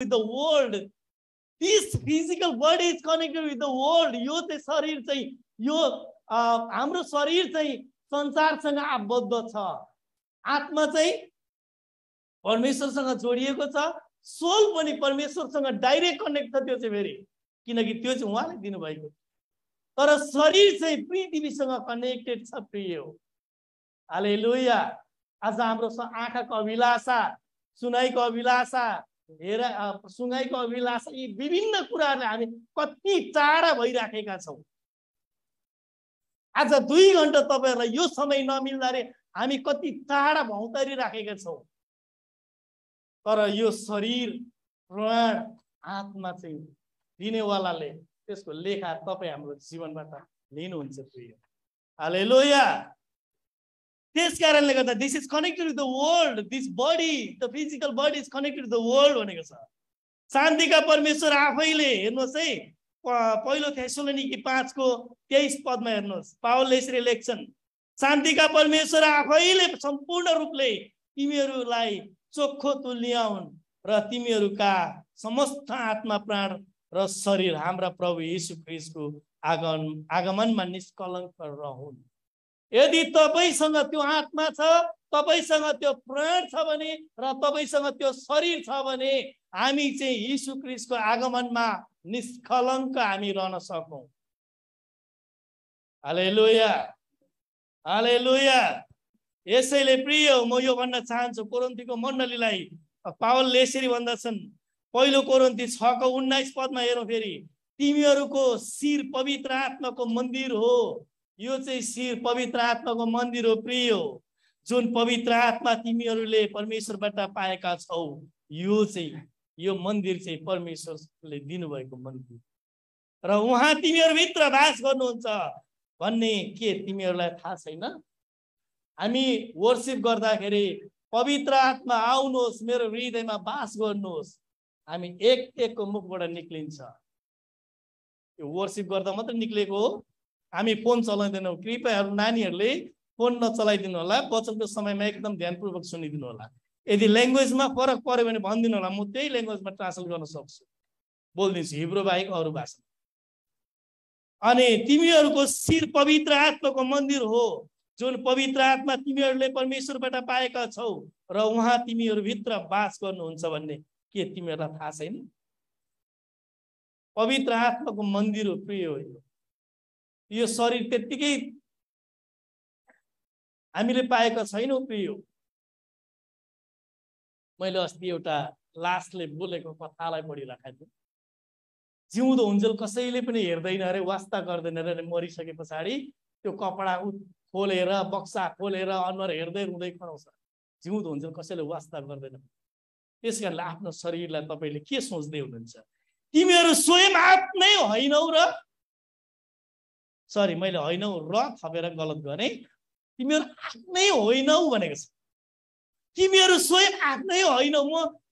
with the world. This physical body is connected with the world. यो चाहिँ शरीर चाहिँ यो हाम्रो शरीर चाहिँ संसारसँग आबद्ध छ. आत्मा चाहिँ परमेश्वरसँग जोडिएको छ. सोल पनि परमेश्वरसँग डाइरेक्ट कनेक्ट छ. त्यो चाहिँ फेरि किनकि त्यो चाहिँ उहाँले दिनुभएको. तर शरीर चाहिँ पृथ्वीसँग कनेक्टेड छ प्रिय. हालेलुया. आज हाम्रो आँखाको अभिलाषा, सुनाइको अभिलाषा, सुँगाइको अभिलाषा, यी विभिन्न कुराहरूले हामी कति टाढा भइराखेका छौँ. आज 2 घण्टा तपाईहरुलाई यो समय नमिल्दा रे हामी कति टाढा भौतारिराखेका छौँ. तर यो शरीर, प्राण, आत्मा चाहिँ दिनेवालाले त्यसको लेखा तपाई हाम्रो जीवनबाट लिनुहुन्छ प्रिय. हालेलुया. त्यसकारणले गर्दा this is connected with the world. This body, the physical body is connected with the world भनेको छ. शान्तिका परमेश्वर आफैले हेर्नुहोस् है, पहिलो थेसलोनिकी 5 को 23 पदमा हेर्नुहोस्, पावलले यसरी लेख्छन्, शान्तिका परमेश्वर आफैले सम्पूर्ण रूपले तिमीहरूलाई चोखो तुल्याउन् र तिमीहरूका समस्त आत्मा, प्राण र शरीर हाम्रा प्रभु येशू ख्रीष्टको आगमनमा निष्कलङ्क रहून्. यदि तपाईसँग त्यो आत्मा छ, तपाईसँग त्यो प्राण छ भने र तपाईसँग त्यो शरीर छ भने हामी चाहिँ येशू ख्रीष्टको आगमनमा निष्कलङ्क हामी रहन सकौं. हालेलुया. हालेलुया. यसैले प्रिय म यो भन्न चाहन्छु कोरिन्थीको मण्डलीलाई, पावलले यसरी भन्दछन् पहिलो कोरिन्थी 6 को 19 पदमा हेरौँ फेरि, तिमीहरूको शिर पवित्र आत्माको मन्दिर हो. यो चाहिँ शिर पवित्र आत्माको मन्दिर हो प्रिय. जुन पवित्र आत्मा तिमीहरूले परमेश्वरबाट पाएका छौ, यो मन्दिर चाहिँ परमेश्वरले दिनुभएको मन्दिर र उहाँ तिमीहरूभित्र वास गर्नुहुन्छ भन्ने के तिमीहरूलाई थाहा छैन? हामी वर्शिप गर्दाखेरि पवित्र आत्मा आउनुहोस्, मेरो हृदयमा वास गर्नुहोस्, हामी एक-एकको मुखबाट निक्लिन्छ. यो वर्शिप गर्दा मात्र निक्लेको हो. हामी फोन चलाउँदैनौँ. कृपया नानीहरूले फोन नचलाइदिनु होला. वचनको समयमा एकदम ध्यानपूर्वक सुनिदिनु होला. यदि ल्याङ्ग्वेजमा फरक पर्यो भने भनिदिनु होला, म त्यही ल्याङ्ग्वेजमा ट्रान्सलेट गर्न सक्छु. बोल्दिन्छु हिब्रू बाहेक अरू भाषा. अनि तिमीहरूको शिर पवित्र आत्माको मन्दिर हो. जुन पवित्र आत्मा तिमीहरूले परमेश्वरबाट पाएका छौ र उहाँ तिमीहरूभित्र वास गर्नुहुन्छ भन्ने के तिमीहरूलाई थाहा छैन? पवित्र आत्माको मन्दिर हो प्रिय हो. यो शरीर त्यतिकै हामीले पाएका छैनौँ प्रिय. मैले अस्ति एउटा लासले बोलेको कथालाई पढिराखेको थिएँ. जिउँदो हुन्जेल कसैले पनि हेर्दैन अरे, वास्ता गर्दैन अरे. मरिसके पछाडि त्यो कपडा खोलेर, बक्सा खोलेर अनुहार हेर्दै रुँदै कराउँछ. जिउँदो हुन्जेल कसैले वास्ता गर्दैन. त्यसकारणले आफ्नो शरीरलाई तपाईले के सोच्दै हुनुहुन्छ? तिमीहरू स्वयं आफ्नै होइनौ र, सरी मैले होइनौ र थपेर गलत गरेँ. तिमीहरू आफ्नै होइनौ भनेको छ. तिमीहरू स्वयं आफ्नै होइनौ.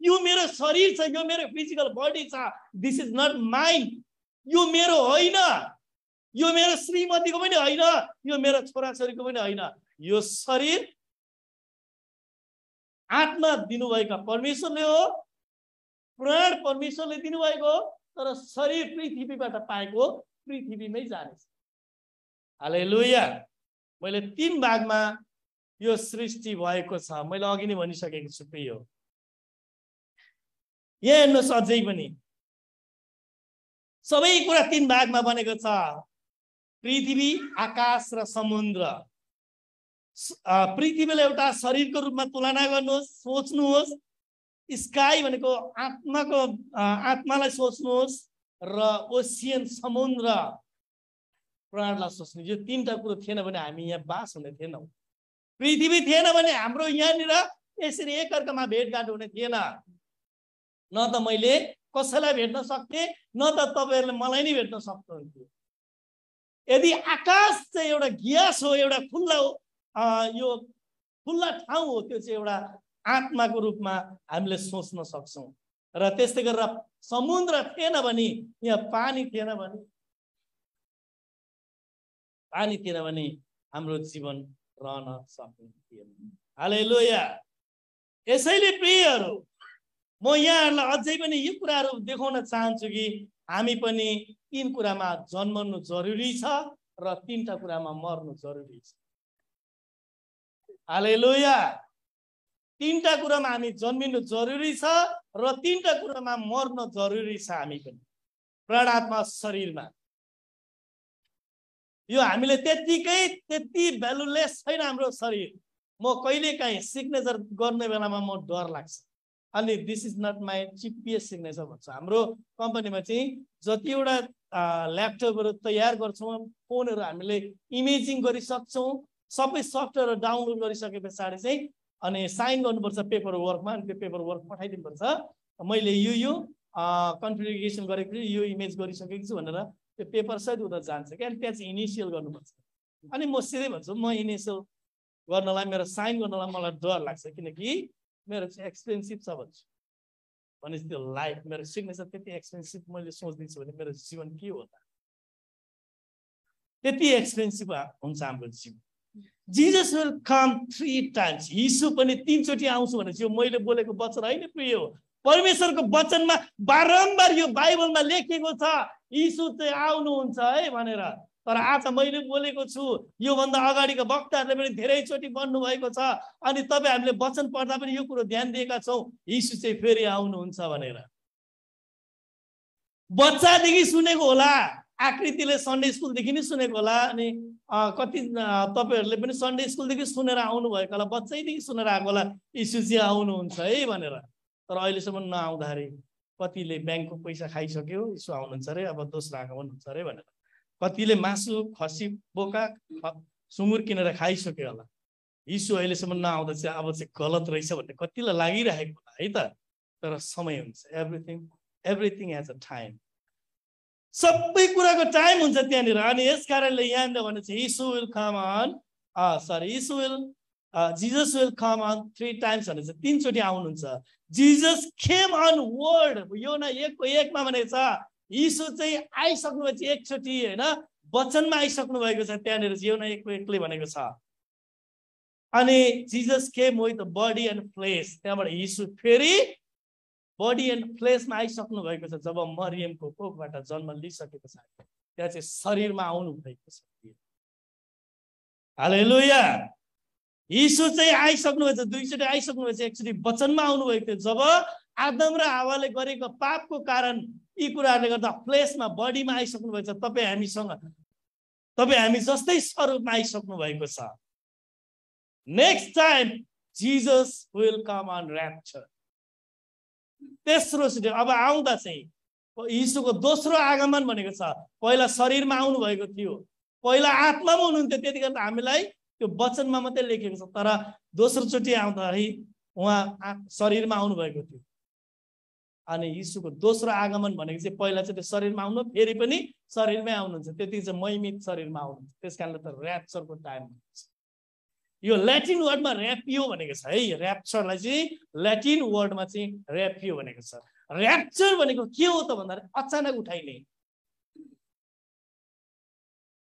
यो मेरो शरीर छ, यो मेरो फिजिकल बडी छ. This is not mine. यो मेरो होइन. यो मेरो श्रीमतीको पनि होइन. यो मेरो छोराछोरीको पनि होइन. यो शरीर आत्मा दिनुभएका परमेश्वरले हो, प्राण परमेश्वरले दिनुभएको हो, तर शरीर पृथ्वीबाट पाएको पृथ्वीमै जानेछ. हालेलुया. मैले 3 भागमा यो सृष्टि भएको छ. मैले अघि नै भनिसकेको छु प्रिय. यहाँ हेर्नुहोस्, अझै पनि सबै कुरा 3 भागमा बनेको छ. पृथ्वी, आकाश र समुद्र. पृथ्वीलाई एउटा शरीरको रूपमा तुलना गर्नुहोस्, सोच्नुहोस्. स्काई भनेको आत्मालाई सोच्नुहोस् र ओसियन समुद्र प्राणलाई सोच्नु. यो 3टा कुरो थिएन भने हामी यहाँ बास हुने थिएनौँ. पृथ्वी थिएन भने हाम्रो यहाँनिर यसरी एकअर्कामा भेटघाट हुने थिएन. न त मैले कसैलाई भेट्न सक्थे, न त तपाईहरुले मलाई नै भेट्न सक्नुहुन्थ्यो. यदि आकाश चाहिँ एउटा ग्यास हो, एउटा यो खुल्ला ठाउँ हो, त्यो चाहिँ एउटा आत्माको रूपमा हामीले सोच्न सक्छौं. र त्यस्तै गरेर समुद्र थिएन भने, यहाँ पानी थिएन भने हाम्रो जीवन रहन सक्ने थिएन. हालेलुया. यसैले प्रियहरू, म यहाँहरूलाई अझै पनि यो कुराहरू देखाउन चाहन्छु कि हामी पनि 3 कुरामा जन्मनु जरुरी छ र 3टा कुरामा मर्नु जरुरी छ। हालेलुया। 3टा कुरामा हामी जन्मिनु जरुरी छ र 3टा कुरामा मर्न जरुरी छ। हामी पनि प्राण आत्मा शरीरमा यो हामीले त्यति भ्यालुलेस छैन हाम्रो शरीर। म कहिलेकाहीँ सिग्नेचर गर्ने बेलामा म डर लाग्छ। अनि this is not my CPS signature भन्छ। हाम्रो कम्पनीमा चाहिँ जतिवटा ल्यापटपहरू तयार गर्छौँ, फोनहरू हामीले इमेजिङ गरिसक्छौँ, सबै सफ्टवेयर डाउनलोड गरिसके पछाडि चाहिँ अनि साइन गर्नुपर्छ पेपर वर्कमा। अनि त्यो पेपर वर्क पठाइदिनुपर्छ, मैले यो कन्फिगरेसन गरेको छु, यो इमेज गरिसकेको छु भनेर त्यो पेपर सहित उता जान्छ क्या। त्यहाँ चाहिँ इनिसियल गर्नुपर्छ। अनि म सिधै भन्छु म इनिसियल गर्नलाई, मेरो साइन गर्नलाई मलाई डर लाग्छ, किनकि मेरो चाहिँ एक्सपेन्सिभ छ भन्छु। भनेपछि त्यो लाइफ मेरो सिग्नेचर त्यति एक्सपेन्सिभ मैले सोच्दैछु भने मेरो जीवन के हो त? त्यति एक्सपेन्सिभ हुन्छ हाम्रो जीवन। Jesus will com 3 times. यीशु पनि 3 चोटि आउँछु भनेपछि यो मैले बोलेको वचन होइन, प्रिय हो। परमेश्वरको वचनमा बारम्बार यो बाइबलमा लेखिएको छ यीशु चाहिँ आउनुहुन्छ है भनेर। तर आज मैले बोलेको छु, योभन्दा अगाडिको वक्ताहरूले पनि धेरैचोटि भन्नु भएको छ। अनि तपाईँ हामीले वचन पढ्दा पनि यो कुरो ध्यान दिएका छौँ, यीशु चाहिँ फेरि आउनुहुन्छ भनेर। बच्चादेखि सुनेको होला, आकृतिले सन्डे स्कुलदेखि नै सुनेको होला, अनि कति तपाईँहरूले पनि सन्डे स्कुलदेखि सुनेर आउनुभएको होला, बच्चैदेखि सुनेर आएको होला यीशु चाहिँ आउनुहुन्छ है भनेर। तर अहिलेसम्म नआउँदाखेरि कतिले ब्याङ्कको पैसा खाइसक्यो, यीशु आउनुहुन्छ अरे, अब दोस्रो आगमन हुन्छ अरे भनेर। कतिले मासु, खसी, बोका, सुँगुर किनेर खाइसक्यो होला, यीशु अहिलेसम्म नआउँदा चाहिँ अब चाहिँ गलत रहेछ भन्ने कतिलाई लागिरहेको होला है त। तर समय हुन्छ, एभ्रिथिङ हेज अ टाइम। सबै कुराको टाइम हुन्छ त्यहाँनिर। अनि यस कारणले यहाँनिर भने चाहिँ Jesus will come on 3 times भने चाहिँ 3 चोटि आउनुहुन्छ। जिजस केम अन वर्ड, योना 1:1 भनेको छ यीशु चाहिँ आइसक्नु भएपछि एकचोटि होइन, वचनमा आइसक्नु भएको छ त्यहाँनिर योना 1:1 भनेको छ। अनि Jesus came with body and flesh, त्यहाँबाट यीशु फेरि बडी एन्ड फ्लेसमा आइसक्नु भएको छ। जब मरियमको कोखबाट जन्म लिइसके पछाडि त्यहाँ चाहिँ शरीरमा आउनु भएको छ। हालेलुया। यीशु चाहिँ आइसक्नु भएको छ, 2 चोटि आइसक्नु भएको छ। एकचोटि वचनमा आउनुभएको थियो, जब आदम र हावाले गरेको पापको कारण यी कुराहरूले गर्दा फ्लेसमा बडीमा आइसक्नु भएको छ। तपाईँ हामी जस्तै स्वरूपमा आइसक्नु भएको छ। Next time Jesus will come on rapture. तेस्रो सिटी अब आउँदा चाहिँ यीशुको दोस्रो आगमन भनेको छ। पहिला शरीरमा आउनु भएको थियो, पहिला आत्मामा हुनुहुन्थ्यो, त्यतिखेर हामीलाई त्यो वचनमा मात्रै लेखेको छ। तर दोस्रो चोटि आउँदाखेरि उहाँ शरीरमा आउनु भएको थियो। अनि यीशुको दोस्रो आगमन भनेको चाहिँ पहिला चाहिँ त्यो शरीरमा आउनु, फेरि पनि शरीरमै आउनुहुन्छ, त्यति चाहिँ महिमित शरीरमा आउनुहुन्छ। त्यस कारणले त र्याप्चरको टाइम भन्छ। यो ल्याटिन वर्डमा र्यापियो भनेको छ है। र्याप्चरलाई चाहिँ ल्याटिन वर्डमा चाहिँ र्यापियो भनेको छ। र्याप्चर भनेको के हो त भन्दाखेरि अचानक उठाइने,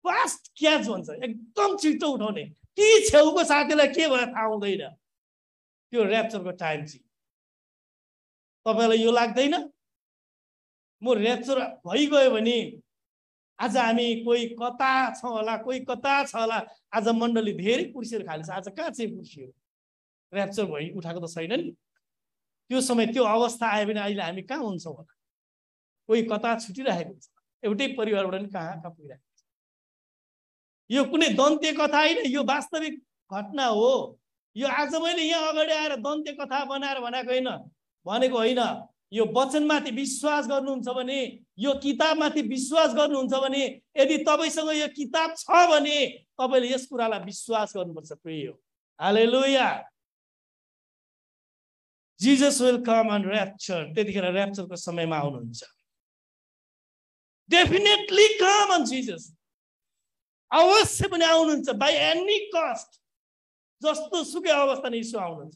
फास्ट क्याच भन्छ, एकदम छिटो उठाउने। ती छेउको साथीलाई के भयो थाहा हुँदैन, त्यो र्याप्चरको टाइम चाहिँ। तपाईँलाई यो लाग्दैन म र्याप्चर भइगयो भने आज हामी कोही कता छ होला, कोही कता छ होला। आज मण्डली धेरै कुर्सीहरू खाली छ, आज कहाँ चाहिँ कुर्सीहरू? र्याप्चर भइ उठाएको त छैन नि। त्यो समय त्यो अवस्था आयो भने अहिले हामी कहाँ हुन्छौँ होला? कोही कता छुटिरहेको छ, एउटै परिवारबाट नि कहाँ पुगिरहेको छ। यो कुनै दन्त्य कथा होइन, यो वास्तविक घटना हो। यो आज मैले यहाँ अगाडि आएर दन्त्य कथा बनाएर भनेको होइन। यो वचनमाथि विश्वास गर्नुहुन्छ भने, यो किताबमाथि विश्वास गर्नुहुन्छ भने, यदि तपाईसँग यो किताब छ भने तपाईँले यस कुरालाई विश्वास गर्नुपर्छ प्रिय हो। Hallelujah. Jesus will come on rapture. त्यतिखेर र्याप्चरको समयमा आउनुहुन्छ। डेफिनेटली कम अन जिजस, अवश्य पनि आउनुहुन्छ। बाई एनी कस्ट, जस्तो सुकै अवस्थामा यीशु आउनुहुन्छ।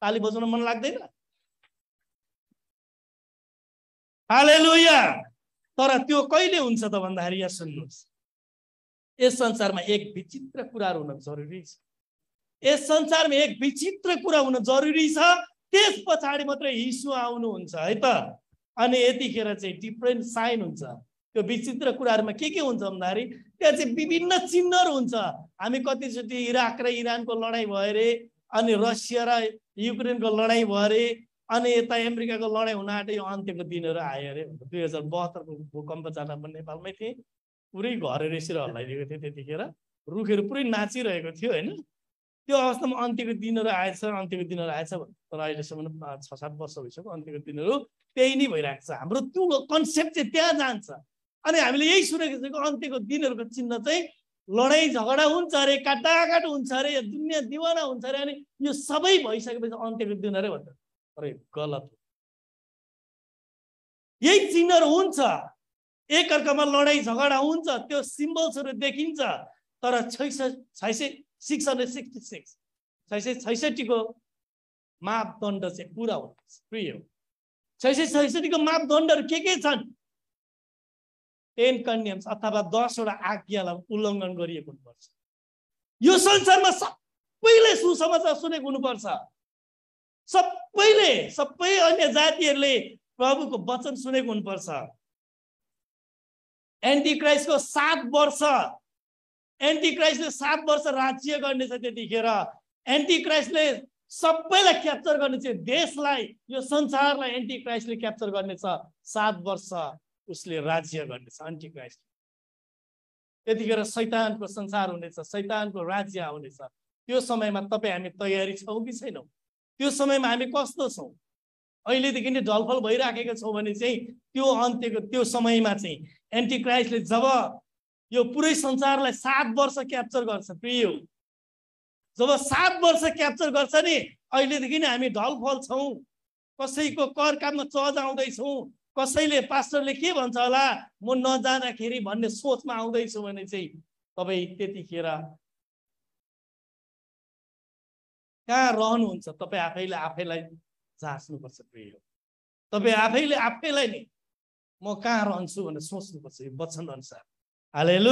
ताली बजाउन मन लाग्दैन? हालेलुया। तर त्यो कहिले हुन्छ त भन्दाखेरि यहाँ सुन्नुहोस्, यस संसारमा एक विचित्र कुराहरू हुन जरुरी छ। यस संसारमा एक विचित्र कुरा हुन जरुरी छ। त्यस पछाडि मात्रै यीशु आउनुहुन्छ है त। अनि यतिखेर चाहिँ डिफ्रेन्ट साइन हुन्छ। त्यो विचित्र कुराहरूमा के हुन्छ भन्दाखेरि त्यहाँ चाहिँ विभिन्न चिन्हहरू हुन्छ। हामी कतिचोटि इराक र इरानको लडाइँ भयो अरे, अनि रसिया र युक्रेनको लडाइँ भयो अरे, अनि यता अमेरिकाको लडाइँ हुन आँट्यो, यो अन्त्यको दिनहरू आयो अरे। 2072 को भूकम्प जाँदा पनि नेपालमै थिएँ, पुरै घरहरू यसरी हल्लाइदिएको थियो। त्यतिखेर रुखहरू पुरै नाचिरहेको थियो होइन। त्यो अवस्थामा अन्त्यको दिनहरू आएछ, अन्त्यको दिनहरू आएछ। तर अहिलेसम्म 6-7 वर्ष भइसक्यो, अन्त्यको दिनहरू त्यही नै भइरहेको छ। हाम्रो त्यो कन्सेप्ट चाहिँ त्यहाँ जान्छ। अनि हामीले यही सुनेको छौँ, अन्त्यको दिनहरूको चिन्ह चाहिँ लडाइँ झगडा हुन्छ अरे, काटाकाट हुन्छ अरे, दुनियाँ दिवाना हुन्छ अरे। अनि यो सबै भइसकेपछि अन्त्यको दिन अरे भन्छ। अरे गलत हो। यही चिन्हहरू हुन्छ, एकअर्कामा लडाइँ झगडा हुन्छ, त्यो सिम्बल्सहरू देखिन्छ। तर 666 को मापदण्ड चाहिँ पुरा हुनुपर्छ। प्रिय 666 को मापदण्डहरू के छन्? 10 कन्डियम्स अथवा 10 वटा आज्ञालाई उल्लङ्घन गरिएको हुनुपर्छ। यो संसारमा सबैले सुसमाचार सुनेको हुनुपर्छ। सबै अन्य जातिहरूले प्रभुको वचन सुनेको हुनुपर्छ। एन्टिक्राइस्टको 7 वर्ष, एन्टिक्राइस्टले 7 वर्ष राज्य गर्नेछ। त्यतिखेर एन्टिक्राइस्टले सबैलाई क्याप्चर गर्नेछ, देशलाई, यो संसारलाई एन्टिक्राइस्टले क्याप्चर गर्नेछ। 7 वर्ष उसले राज्य गर्नेछ एन्टिक्राइस्ट। त्यतिखेर शैतानको संसार हुनेछ, शैतानको राज्य आउनेछ। त्यो समयमा तपाईँ हामी तयारी छौँ कि छैनौँ? त्यो समयमा हामी कस्तो छौँ? अहिलेदेखि नै ढलफल भइराखेका छौँ भने चाहिँ त्यो अन्त्यको त्यो समयमा चाहिँ एन्टिक्राइस्टले जब यो पुरै संसारलाई 7 वर्ष क्याप्चर गर्छ, प्रिय जब 7 वर्ष क्याप्चर गर्छ नि, अहिलेदेखि नै हामी ढलफल छौँ। कसैको कर काममा चज आउँदैछौँ, कसैले पास्टरले के भन्छ होला म नजाँदाखेरि भन्ने सोचमा आउँदैछु भने चाहिँ तपाईँ त्यतिखेर कहाँ रहनुहुन्छ? तपाईँ आफैलाई जाँच्नुपर्छ। प्रिय तपाईँ आफैले आफैलाई नि म कहाँ रहन्छु भनेर सोच्नुपर्छ यो वचन अनुसार। हालेलुया।